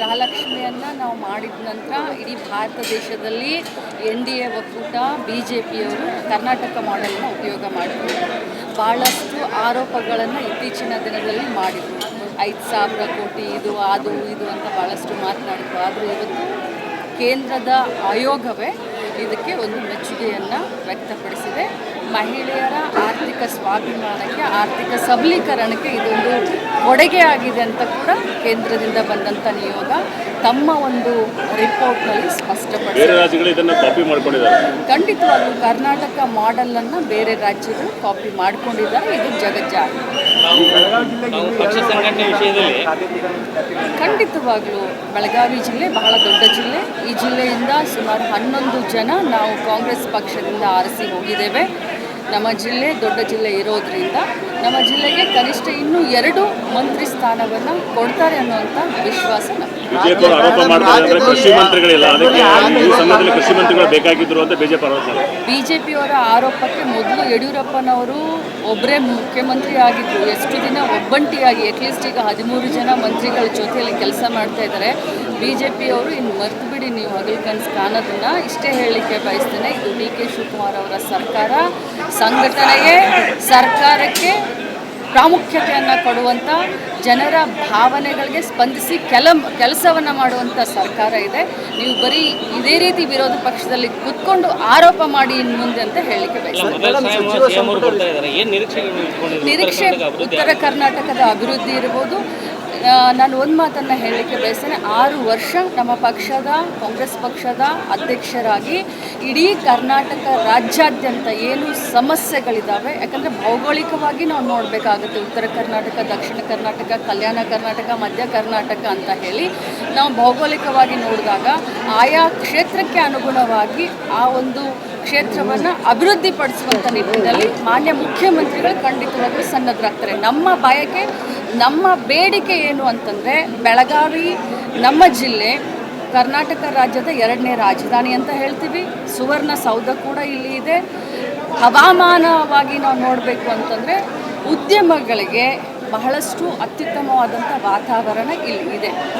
ಗೃಹಲಕ್ಷ್ಮಿಯನ್ನು ನಾವು ಮಾಡಿದ ನಂತರ ಇಡೀ ಭಾರತ ದೇಶದಲ್ಲಿ NDA ಒಕ್ಕೂಟ BJPಯವರು ಕರ್ನಾಟಕ ಮಾಡೆಲ್ನ ಉಪಯೋಗ ಮಾಡಿದ್ರು. ಭಾಳಷ್ಟು ಆರೋಪಗಳನ್ನು ಇತ್ತೀಚಿನ ದಿನದಲ್ಲಿ ಮಾಡಿದರು. 5,000 ಕೋಟಿ ಇದು ಅದು ಇದು ಅಂತ ಭಾಳಷ್ಟು ಮಾತನಾಡಿದ್ರು. ಆದರೆ ಇವತ್ತು ಕೇಂದ್ರದ ಆಯೋಗವೇ ಇದಕ್ಕೆ ಒಂದು ಮೆಚ್ಚುಗೆಯನ್ನು ವ್ಯಕ್ತಪಡಿಸಿದೆ. ಮಹಿಳೆಯರ ಆರ್ಥಿಕ ಸ್ವಾಭಿಮಾನಕ್ಕೆ, ಆರ್ಥಿಕ ಸಬಲೀಕರಣಕ್ಕೆ ಇದೊಂದು ಕೊಡುಗೆ ಆಗಿದೆ ಅಂತ ಕೂಡ ಕೇಂದ್ರದಿಂದ ಬಂದಂಥ ನಿಯೋಗ ತಮ್ಮ ಒಂದು ರಿಪೋರ್ಟ್ನಲ್ಲಿ ಸ್ಪಷ್ಟಪಡಿಸಿದೆ. ಖಂಡಿತವಾಗ್ಲೂ ಕರ್ನಾಟಕ ಮಾಡೆಲನ್ನು ಬೇರೆ ರಾಜ್ಯಗಳು ಕಾಪಿ ಮಾಡಿಕೊಂಡಿದ್ದಾರೆ. ಇದು ಜಗಜ್ಜಾಹೀರ. ಖಂಡಿತವಾಗ್ಲೂ ಬೆಳಗಾವಿ ಜಿಲ್ಲೆ ಬಹಳ ದೊಡ್ಡ ಜಿಲ್ಲೆ. ಈ ಜಿಲ್ಲೆಯಿಂದ ಸುಮಾರು 11 ಜನ ನಾವು ಕಾಂಗ್ರೆಸ್ ಪಕ್ಷದಿಂದ ಆರಿಸಿ ಹೋಗಿದ್ದೇವೆ. ನಮ್ಮ ಜಿಲ್ಲೆ ದೊಡ್ಡ ಜಿಲ್ಲೆ ಇರೋದ್ರಿಂದ ನಮ್ಮ ಜಿಲ್ಲೆಗೆ ಕನಿಷ್ಠ ಇನ್ನೂ 2 ಮಂತ್ರಿ ಸ್ಥಾನವನ್ನು ಕೊಡ್ತಾರೆ ಅನ್ನುವಂಥ ವಿಶ್ವಾಸ ನಮಗೆ. ಬಿಜೆಪಿಯವರ ಆರೋಪಕ್ಕೆ ಮೊದಲು ಯಡಿಯೂರಪ್ಪನವರು ಒಬ್ಬರೇ ಮುಖ್ಯಮಂತ್ರಿ ಆಗಿದ್ರು. ಎಷ್ಟು ದಿನ ಒಬ್ಬಂಟಿಯಾಗಿ ಅಟ್ಲೀಸ್ಟ್ ಈಗ 13 ಜನ ಮಂತ್ರಿಗಳ ಜೊತೆಯಲ್ಲಿ ಕೆಲಸ ಮಾಡ್ತಾ ಇದ್ದಾರೆ. BJPಯವರು ಇನ್ನು ಮರೆತು ಬಿಡಿ, ನೀವು ಹಗಲು ಕನಸು ಕಾಣೋದನ್ನು. ಇಷ್ಟೇ ಹೇಳಲಿಕ್ಕೆ ಬಯಸ್ತೇನೆ, ಇದು DK ಶಿವಕುಮಾರ್ ಅವರ ಸರ್ಕಾರ, ಸಂಘಟನೆಗೆ, ಸರ್ಕಾರಕ್ಕೆ ಪ್ರಾಮುಖ್ಯತೆಯನ್ನು ಕೊಡುವಂಥ, ಜನರ ಭಾವನೆಗಳಿಗೆ ಸ್ಪಂದಿಸಿ ಕೆಲಸವನ್ನು ಮಾಡುವಂಥ ಸರ್ಕಾರ ಇದೆ. ನೀವು ಬರೀ ಇದೇ ರೀತಿ ವಿರೋಧ ಪಕ್ಷದಲ್ಲಿ ಕೂತ್ಕೊಂಡು ಆರೋಪ ಮಾಡಿ ಇನ್ನು ಮುಂದೆ ಅಂತ ಹೇಳಲಿಕ್ಕೆ ಬಯಸ್ತೇನೆ. ನಿರೀಕ್ಷೆ ಉತ್ತರ ಕರ್ನಾಟಕದ ಅಭಿವೃದ್ಧಿ ಇರ್ಬೋದು. ನಾನು ಒಂದು ಮಾತನ್ನು ಹೇಳಲಿಕ್ಕೆ ಬಯಸ್ತೇನೆ, 6 ವರ್ಷ ನಮ್ಮ ಪಕ್ಷದ, ಕಾಂಗ್ರೆಸ್ ಪಕ್ಷದ ಅಧ್ಯಕ್ಷರಾಗಿ ಇಡೀ ಕರ್ನಾಟಕ ರಾಜ್ಯಾದ್ಯಂತ ಏನು ಸಮಸ್ಯೆಗಳಿದ್ದಾವೆ, ಯಾಕಂದರೆ ಭೌಗೋಳಿಕವಾಗಿ ನಾವು ನೋಡಬೇಕಾಗುತ್ತೆ. ಉತ್ತರ ಕರ್ನಾಟಕ, ದಕ್ಷಿಣ ಕರ್ನಾಟಕ, ಕಲ್ಯಾಣ ಕರ್ನಾಟಕ, ಮಧ್ಯ ಕರ್ನಾಟಕ ಅಂತ ಹೇಳಿ ನಾವು ಭೌಗೋಳಿಕವಾಗಿ ನೋಡಿದಾಗ ಆಯಾ ಕ್ಷೇತ್ರಕ್ಕೆ ಅನುಗುಣವಾಗಿ ಆ ಒಂದು ಕ್ಷೇತ್ರವನ್ನು ಅಭಿವೃದ್ಧಿಪಡಿಸುವಂಥ ನಿಟ್ಟಿನಲ್ಲಿ ಮಾನ್ಯ ಮುಖ್ಯಮಂತ್ರಿಗಳು ಖಂಡಿತವಾಗ್ಲೂ ಸನ್ನದ್ಧರಾಗ್ತಾರೆ. ನಮ್ಮ ಬಯಕೆ, ನಮ್ಮ ಬೇಡಿಕೆ ಏನು ಅಂತಂದರೆ, ಬೆಳಗಾವಿ ನಮ್ಮ ಜಿಲ್ಲೆ ಕರ್ನಾಟಕ ರಾಜ್ಯದ 2ನೇ ರಾಜಧಾನಿ ಅಂತ ಹೇಳ್ತೀವಿ. ಸುವರ್ಣ ಸೌಧ ಕೂಡ ಇಲ್ಲಿ ಇದೆ. ಹವಾಮಾನವಾಗಿ ನಾವು ನೋಡಬೇಕು ಅಂತಂದರೆ ಉದ್ಯಮಗಳಿಗೆ ಬಹಳಷ್ಟು ಅತ್ಯುತ್ತಮವಾದಂಥ ವಾತಾವರಣ ಇಲ್ಲಿ ಇದೆ.